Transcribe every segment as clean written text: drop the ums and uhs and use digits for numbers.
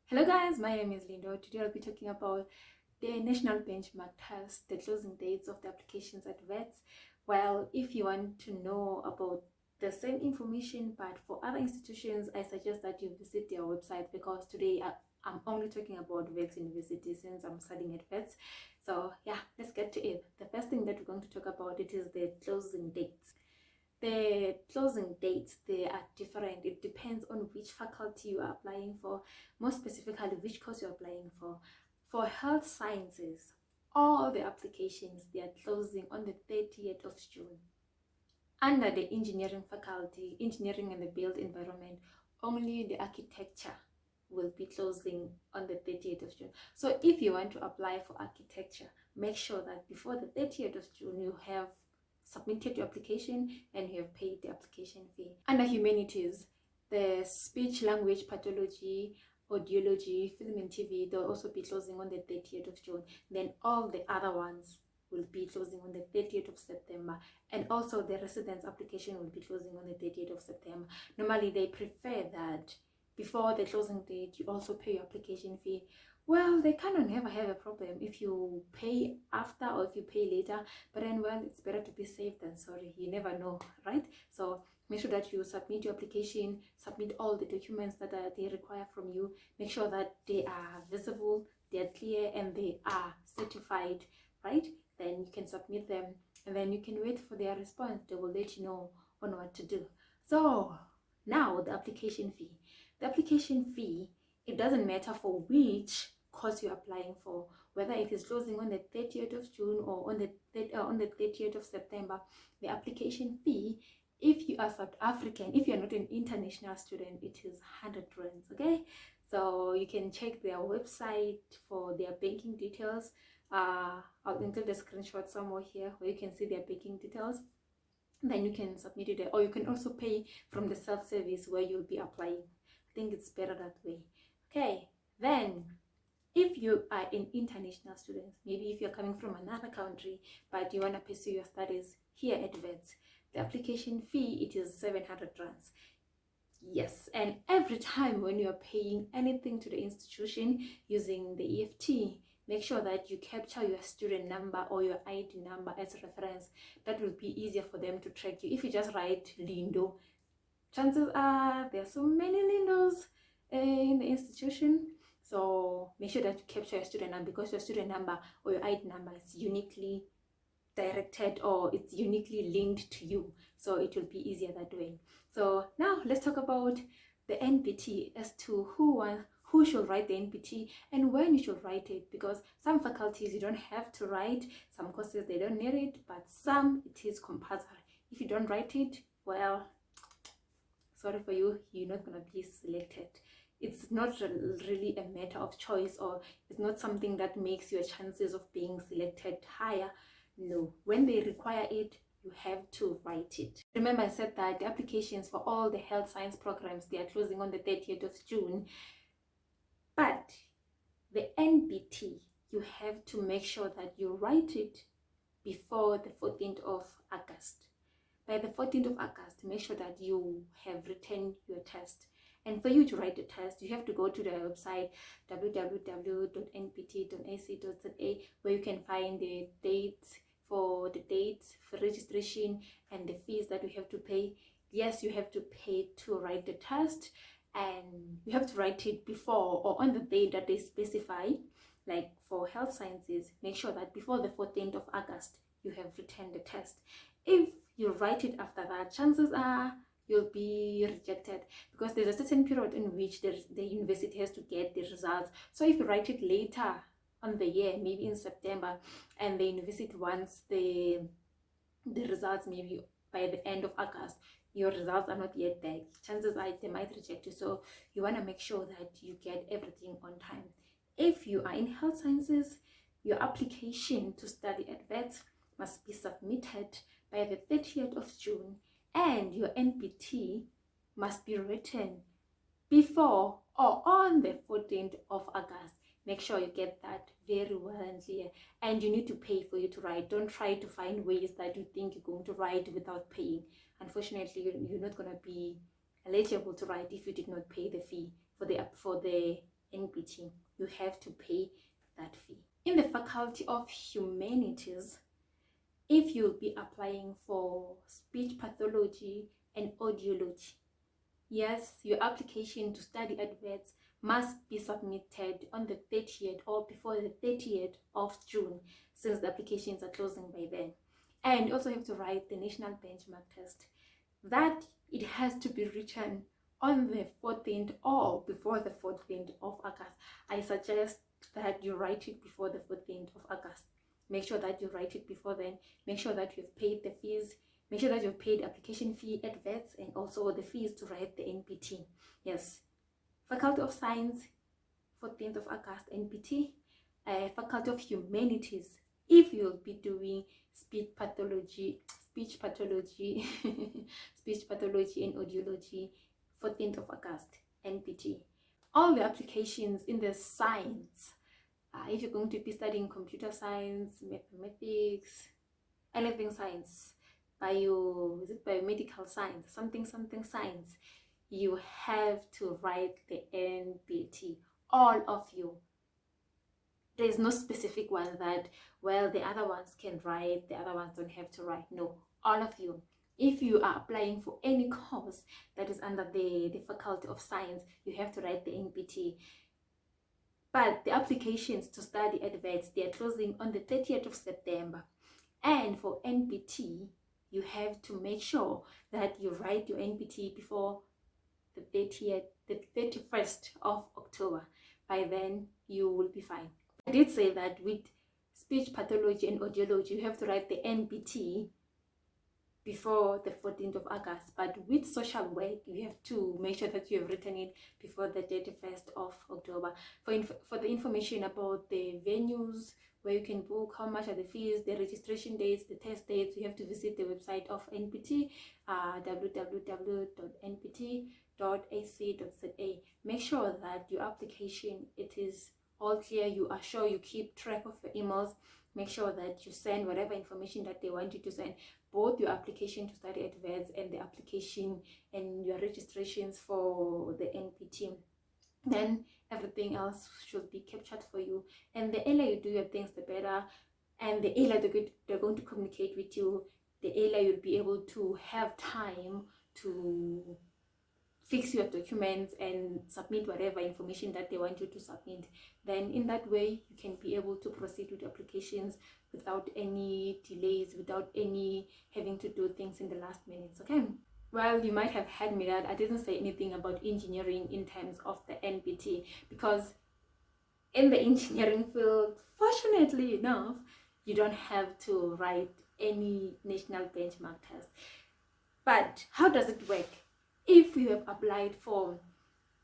Hello guys, my name is Lindo. Today I'll be talking about the national benchmark test, the closing dates of the applications at Wits. Well, if you want to know about the same information but for other institutions, I suggest that you visit their website because today I'm only talking about Wits University since I'm studying at Wits. So yeah, let's get to it. The first thing that we're going to talk about it is the closing dates. The closing dates, they are different. It depends on which faculty you are applying for, more specifically which course you're applying for. For health sciences, all the applications, they are closing on the 30th of June. Under the engineering faculty, engineering and the built environment, only the architecture will be closing on the 30th of June. So if you want to apply for architecture, make sure that before the 30th of June you have submitted your application and you have paid the application fee. Under humanities, the speech language pathology, audiology, film and TV, they'll also be closing on the 30th of June. Then all the other ones will be closing on the 30th of September, and also the residence application will be closing on the 30th of September. Normally they prefer that before the closing date you also pay your application fee. Well, they kind of never have a problem if you pay after or if you pay later, but then, well, it's better to be safe than sorry. You never know, right? So make sure that you submit your application, submit all the documents that they require from you. Make sure that they are visible, they are clear, and they are certified, right? Then you can submit them and then you can wait for their response. They will let you know on what to do. So now the application fee. The application fee, it doesn't matter for which course you're applying for, whether it is closing on the 30th of June or on the 30th of September. The application fee, if you are South African, if you're not an international student, it is 100 rands. Okay, so you can check their website for their banking details. I'll include a screenshot somewhere here where you can see their banking details. Then you can submit it there, or you can also pay from the self-service where you'll be applying. I think it's better that way. Okay, then if you are an international student, maybe if you're coming from another country but you want to pursue your studies here at Wits, the application fee, it is 700 rands. Yes, and every time when you're paying anything to the institution using the EFT, make sure that you capture your student number or your ID number as a reference. That will be easier for them to track you. If you just write Lindo, chances are there are so many Lindos in the institution. So make sure that you capture your student number, because your student number or your ID number is uniquely directed or it's uniquely linked to you, so it will be easier that way. So now let's talk about the NBT as to who should write the NBT and when you should write it, because some faculties you don't have to write, some courses they don't need it, but some it is compulsory. If you don't write it, well, sorry for you, you're not going to be selected. It's not really a matter of choice, or it's not something that makes your chances of being selected higher. No, when they require it, you have to write it. Remember, I said that the applications for all the health science programs, they are closing on the 30th of June. But the NBT, you have to make sure that you write it before the 14th of August. By the 14th of August, make sure that you have written your test. And for you to write the test, you have to go to the website www.nbt.ac.za, where you can find the dates for registration and the fees that you have to pay. Yes, you have to pay to write the test, and you have to write it before or on the day that they specify. Like for health sciences, make sure that before the 14th of August, you have written the test. If you write it after that, chances are you'll be rejected, because there's a certain period in which the university has to get the results. So if you write it later on the year, maybe in September, and the university wants the results maybe by the end of August, your results are not yet back, chances are they might reject you. So you want to make sure that you get everything on time. If you are in health sciences, your application to study at Wits must be submitted by the 30th of June, and your NBT must be written before or on the 14th of August. Make sure you get that very well and clear. And you need to pay for you to write. Don't try to find ways that you think you're going to write without paying. Unfortunately, you're not going to be eligible to write if you did not pay the fee for the NBT. You have to pay that fee. In the Faculty of Humanities, if you'll be applying for speech pathology and audiology, yes, your application to study at Wits must be submitted on the 30th or before the 30th of June, since the applications are closing by then. And you also have to write the national benchmark test. That it has to be written on the 14th or before the 14th of August. I suggest that you write it before the 14th of August. Make sure that you write it before then. Make sure that you've paid the fees. Make sure that you've paid application fee at Wits and also the fees to write the NBT. Yes, Faculty of Science, 14th of August, NBT. Faculty of Humanities, if you'll be doing speech pathology, speech pathology and audiology, 14th of August, NBT. All the applications in the science, if you're going to be studying computer science, mathematics, anything science, biomedical science, something science, you have to write the NBT. All of you. There's no specific one that, well, the other ones can write, the other ones don't have to write. No, all of you. If you are applying for any course that is under the Faculty of Science, you have to write the NBT. But the applications to study at Wits, they are closing on the 30th of September. And for NBT, you have to make sure that you write your NBT before the 31st of October. By then, you will be fine. I did say that with speech pathology and audiology, you have to write the NBT before the 14th of August. But with social work, you have to make sure that you have written it before the 31st of October. For the information about the venues, where you can book, how much are the fees, the registration dates, the test dates, you have to visit the website of NBT, www.nbt.ac.za. Make sure that your application, it is all clear. You are sure you keep track of your emails. Make sure that you send whatever information that they want you to send, both your application to study at Wits and the application and your registrations for the NBT. Then everything else should be captured for you. And the earlier you do your things, the better. And the earlier they're going to communicate with you, the earlier you'll be able to have time to fix your documents and submit whatever information that they want you to submit. Then in that way, you can be able to proceed with applications without any delays, without any having to do things in the last minutes, okay? Well, you might have heard me that I didn't say anything about engineering in terms of the NBT, because in the engineering field, fortunately enough, you don't have to write any national benchmark test. But how does it work? If you have applied for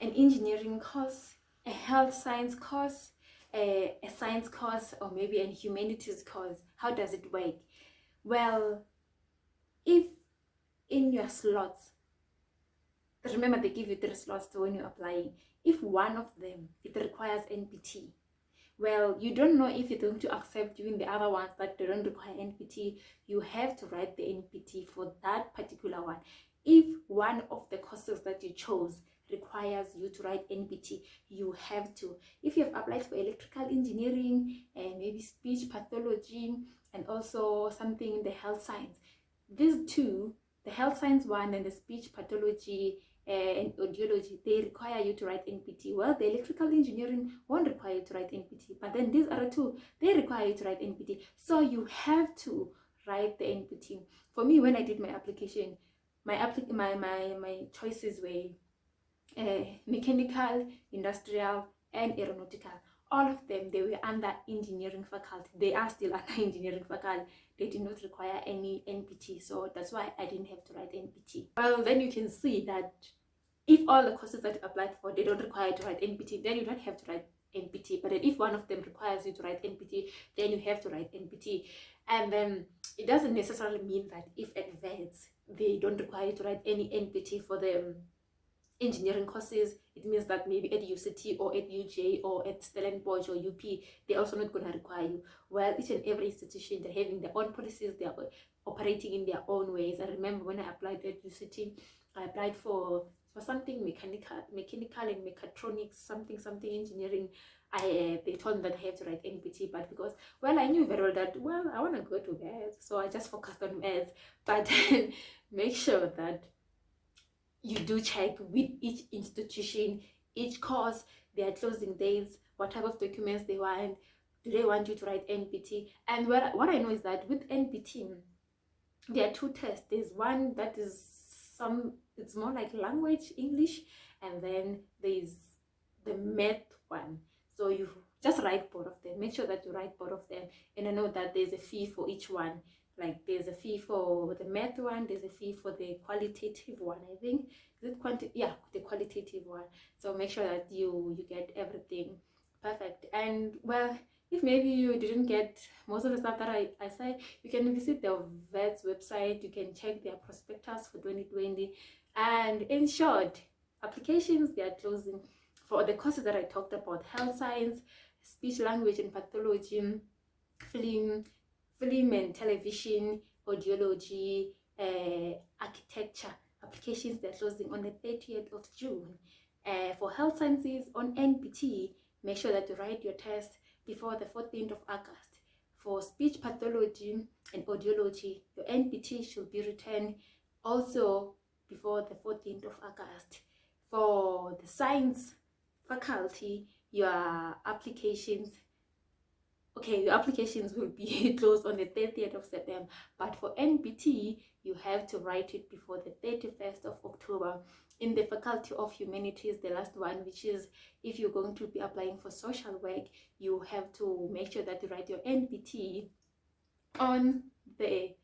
an engineering course, a health science course, a science course, or maybe a humanities course, how does it work? Well, if in your slots, remember they give you 3 slots when you're applying, if one of them, it requires NBT, well, you don't know if they're going to accept you in the other ones that they don't require NBT. You have to write the NBT for that particular one. If one of the courses that you chose requires you to write NBT, you have to. If you have applied for electrical engineering and maybe speech pathology and also something in the health science, these two, the health science one and the speech pathology and audiology, they require you to write NBT. Well, the electrical engineering won't require you to write NBT, but then these other two, they require you to write NBT. So you have to write the NBT. For me, when I did my application, my choices were mechanical, industrial, and aeronautical. All of them, they were under engineering faculty. They are still under engineering faculty. They did not require any NBT, so that's why I didn't have to write NBT. Well, then you can see that if all the courses that you applied for, they don't require you to write NBT, then you don't have to write NBT. But then if one of them requires you to write NBT, then you have to write NBT. And then it doesn't necessarily mean that if at Wits they don't require you to write any NBT for the engineering courses, it means that maybe at UCT or at UJ or at Stellenbosch or UP, they're also not going to require you. Well, each and every institution, they're having their own policies, they're operating in their own ways. I remember when I applied at UCT, I applied for for something mechanical and mechatronics, something engineering, they told me that I have to write NBT, but because, well, I knew very well that, well, I want to go to maths, so I just focused on maths. But make sure that you do check with each institution, each course, their closing dates, what type of documents they want. Do they want you to write NBT? And what I know is that with NBT, there are two tests. There's one that is it's more like language, English, and then there's the math one. So you just write both of them. Make sure that you write both of them. And I know that there's a fee for each one. Like there's a fee for the math one, there's a fee for the qualitative one, I think. Is it yeah, the qualitative one. So make sure that you get everything perfect. And well, if maybe you didn't get most of the stuff that I said, you can visit the Wits website. You can check their prospectus for 2020. And in short, applications, they are closing for the courses that I talked about: health science, speech language and pathology, film and television, audiology, architecture. Applications, they're closing on the 30th of June. For health sciences on NBT, make sure that you write your test before the 14th of August. For speech pathology and audiology, your NBT should be returned also before the 14th of August. For the science faculty, your applications will be closed on the 30th of September. But for NBT, you have to write it before the 31st of October. In the Faculty of Humanities, the last one, which is if you're going to be applying for social work, you have to make sure that you write your NBT on the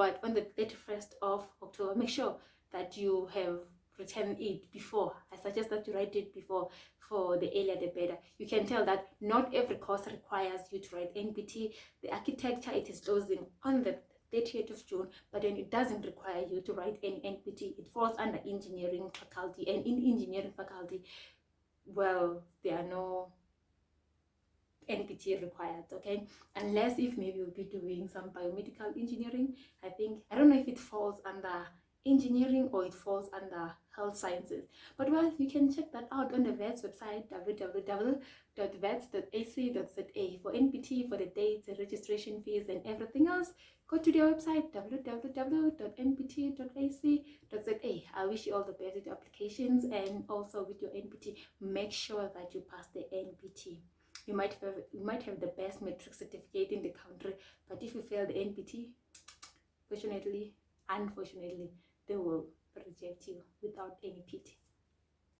31st of October. Make sure that you have written it before. I suggest that you write it before. For the earlier the better. You can tell that not every course requires you to write NBT. The architecture, it is closing on the 30th of June, but then it doesn't require you to write any NBT. It falls under engineering faculty, and in engineering faculty, well, there are no NBT required, okay? Unless if maybe you'll be doing some biomedical engineering. I don't know if it falls under engineering or it falls under health sciences, but well, you can check that out on the Wits website, www.wits.ac.za. for NBT, for the dates, the registration fees, and everything else, go to their website, www.nbt.ac.za. I wish you all the best with your applications, and also with your NBT, make sure that you pass the NBT. You might have the best metric certificate in the country, but if you fail the NBT, unfortunately, they will reject you without any pity.